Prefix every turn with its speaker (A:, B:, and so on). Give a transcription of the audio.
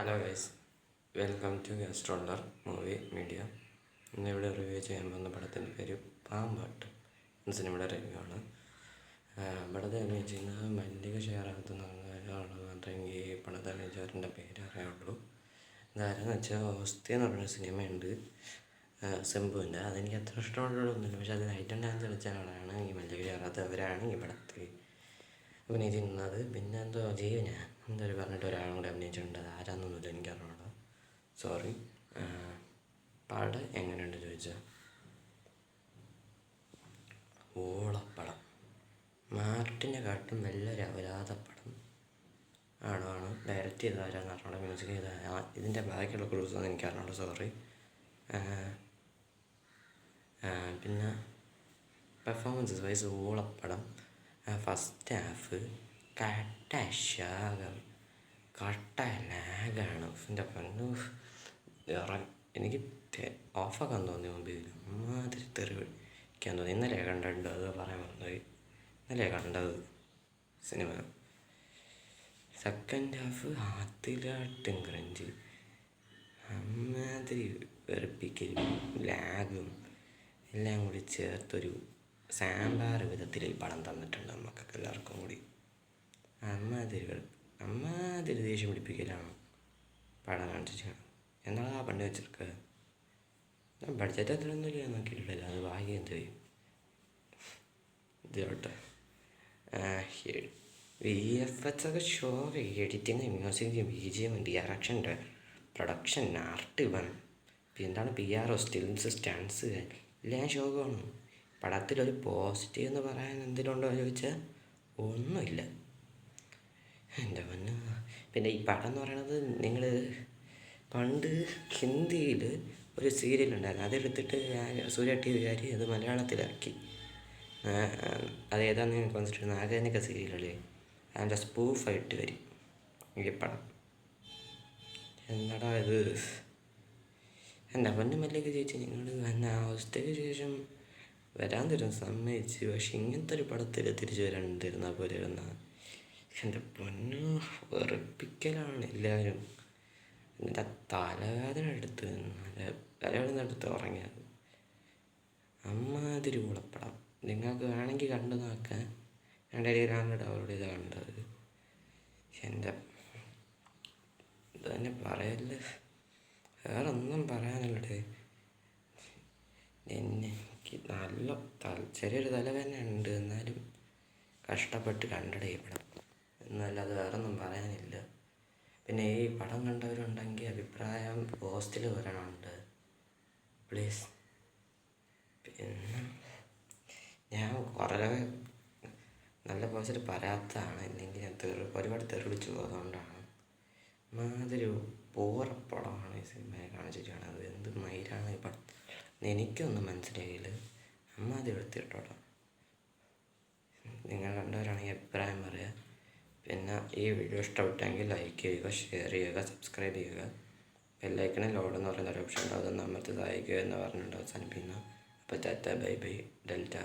A: Hello guys, welcome to ഗസ്ട്രോളർ movie media. ഇന്നിവിടെ review ചെയ്യാൻ പോകുന്ന പടത്തിൻ്റെ പേര് പാമ്പാട്ട്. സിനിമയുടെ റിവ്യൂ ആണ്. പടത്തെ അഭിനയിച്ചിരുന്നത് മല്ലിക ഷെയറാകത്തുന്ന മാത്രമെങ്കിൽ ഈ പടത്തെ അഭിനയിച്ചവരുടെ പേര് അറിയാവുള്ളൂ. ഇതാരെന്ന് വെച്ചാൽ ഓസ്തി എന്ന് പറഞ്ഞ സിനിമയുണ്ട് സെമ്പുവിൻ്റെ. അതെനിക്ക് അത്ര ഇഷ്ടമുള്ളതൊന്നുമില്ല, പക്ഷേ അതിൽ ഐറ്റം ഡാൻസ് കളിച്ച ആളാണ് ഈ മല്ലിക ഷെയറാകത്ത്. അവരാണ് ഈ പടത്തിൽ അഭിനയിച്ചിരുന്നത്. പിന്നെ എന്തോ ജീവന എന്തൊരു പറഞ്ഞിട്ട് ഒരാളും കൂടെ അഭിനയിച്ചിട്ടുണ്ട്. അത് ആരാന്നൊന്നുമില്ല, എനിക്കറിഞ്ഞൂടാ, സോറി. പടം എങ്ങനെയുണ്ട് ചോദിച്ചാൽ ഓളപ്പടം. മാർട്ടിനെ കാട്ടും നല്ലൊരു അപരാധപ്പടം ആണ്. ഡയറക്റ്റ് ചെയ്ത ആരാന്ന് അറിഞ്ഞൂടാ, മ്യൂസിക് ചെയ്ത ഇതിൻ്റെ ബാക്കിയുള്ള ക്രൂസൊന്നും എനിക്കറിഞ്ഞൂടാ, സോറി. പിന്നെ പെർഫോമൻസസ് വൈസ് ഓളപ്പടം. ഫസ്റ്റ് ഹാഫ് കട്ട ലാഗാണ്. എൻ്റെ പൊന്നു, എനിക്ക് ഓഫാക്കാൻ തോന്നി മുമ്പിൽ. അമ്മാതിരി തെറി വിളിക്കാൻ തോന്നി. ഇന്നലെ കണ്ടിട്ടുണ്ട്, അത് പറയാൻ വന്നത്. ഇന്നലെ കണ്ടത് സിനിമ. സെക്കൻഡ് ഹാഫ് അതിലാട്ടും ക്രഞ്ച്, അമ്മാതിരി വെറുപ്പിക്കലും ലാഗും എല്ലാം കൂടി ചേർത്തൊരു സാമ്പാർ വിധത്തിൽ ഈ പടം തന്നിട്ടുണ്ട് നമുക്കൊക്കെ എല്ലാവർക്കും കൂടി. അമ്മാതിരി ദേഷ്യം പിടിപ്പിക്കലാണ് പടം കാണിച്ചിട്ട്. എന്നാണ് ആ പണ്ട് വെച്ചെടുക്കുക. ബഡ്ജറ്റ് അത്രയൊന്നുമില്ല, നോക്കിയിട്ടില്ല. അത് ഭാഗ്യം എന്ത് ചെയ്യും ഇതോട്ടെ. VFX ഒക്കെ show, editing, music, BGM, direction, production, art, എന്താണ് PRO, സ്റ്റിൽസ്, സ്റ്റൺസ് എല്ലാം ഷോക്കാണ്. പടത്തിലൊരു പോസിറ്റീവ് എന്ന് പറയാൻ എന്തിനുണ്ടോ ചോദിച്ചാൽ ഒന്നുമില്ല. എൻ്റെ പൊന്നു. പിന്നെ ഈ പടം എന്ന് പറയണത്, നിങ്ങൾ പണ്ട് ഹിന്ദിയിൽ ഒരു സീരിയലുണ്ടായിരുന്നു, അതെടുത്തിട്ട് സൂര്യ TV അത് മലയാളത്തിലാക്കി. അതേതാണെന്ന് എനിക്ക് വന്നിട്ട് നാഗനിക സീരിയലല്ലേ, അതിൻ്റെ സ്പൂഫായിട്ട് വരും ഈ പടം. എന്നടാ ഇത്. എൻ്റെ പൊന്നു മല്ലിക ചേച്ചി, നിങ്ങൾ വന്ന അവസ്ഥയ്ക്ക് ശേഷം വരാൻ തരും സമ്മതിച്ച്, പക്ഷെ ഇങ്ങനത്തെ ഒരു പടത്തിൽ തിരിച്ചു വരാൻ തരുന്ന പോലെ ഇരുന്ന എൻ്റെ പൊന്നു വെറുപ്പിക്കലാണ് എല്ലാവരും. എൻ്റെ തലവേദന എടുത്ത് ഉറങ്ങിയത്. അമ്മാതിരി ഉളപ്പടം. നിങ്ങൾക്ക് വേണമെങ്കിൽ കണ്ടു നോക്കാൻ. ഞാൻ ടെലിഗ്രാമിൽ ഡൗൺലോഡ് ചെയ്ത് കണ്ടത്. എൻ്റെ ഇത് തന്നെ പറയല്ലേ, വേറെ ഒന്നും പറയാനല്ലേ. എനിക്ക് നല്ല ചെറിയൊരു തലവേദന ഉണ്ട്, എന്നാലും കഷ്ടപ്പെട്ട് കണ്ടടേ ഈ പടം. എന്നല്ലാതെ വേറൊന്നും പറയാനില്ല. പിന്നെ ഈ പടം കണ്ടവരുണ്ടെങ്കിൽ അഭിപ്രായം പോസ്റ്റിൽ വരണമുണ്ട് പ്ലീസ്. പിന്നെ ഞാൻ കുറേ നല്ല പോസ്റ്റിൽ പറയാത്തതാണ്, ഇല്ലെങ്കിൽ ഞാൻ ഒരുപാട് തെറിവിളിച്ചു പോകുന്നതുകൊണ്ടാണ്. മാതിരി പോറപ്പടമാണ് ഈ സിനിമയെ കാണിച്ചിട്ടാണ്. അത് എന്ത് മയിലാണ് ഈ പടം എനിക്കൊന്നും മനസ്സിലായില്ല. അമ്മാതിരി എടുത്തിട്ടോട്ടോ. നിങ്ങൾ കണ്ടവരാണെങ്കിൽ അഭിപ്രായം പറയുക. പിന്നെ ഈ വീഡിയോ ഇഷ്ടപ്പെട്ടെങ്കിൽ ലൈക്ക് ചെയ്യുക, ഷെയർ ചെയ്യുക, സബ്സ്ക്രൈബ് ചെയ്യുക. ബെല്ലൈക്കണിൽ ലോഡ് എന്ന് പറയുന്ന ഒരു ഓപ്ഷൻ ഉണ്ടാവും, അതൊന്ന് അമർത്തി സഹായിക്കുക എന്ന് പറഞ്ഞിട്ട് അവസാനിപ്പിക്കുന്നു. അപ്പോൾ ടാറ്റ, ബൈ ബൈ, ഡെൽറ്റ.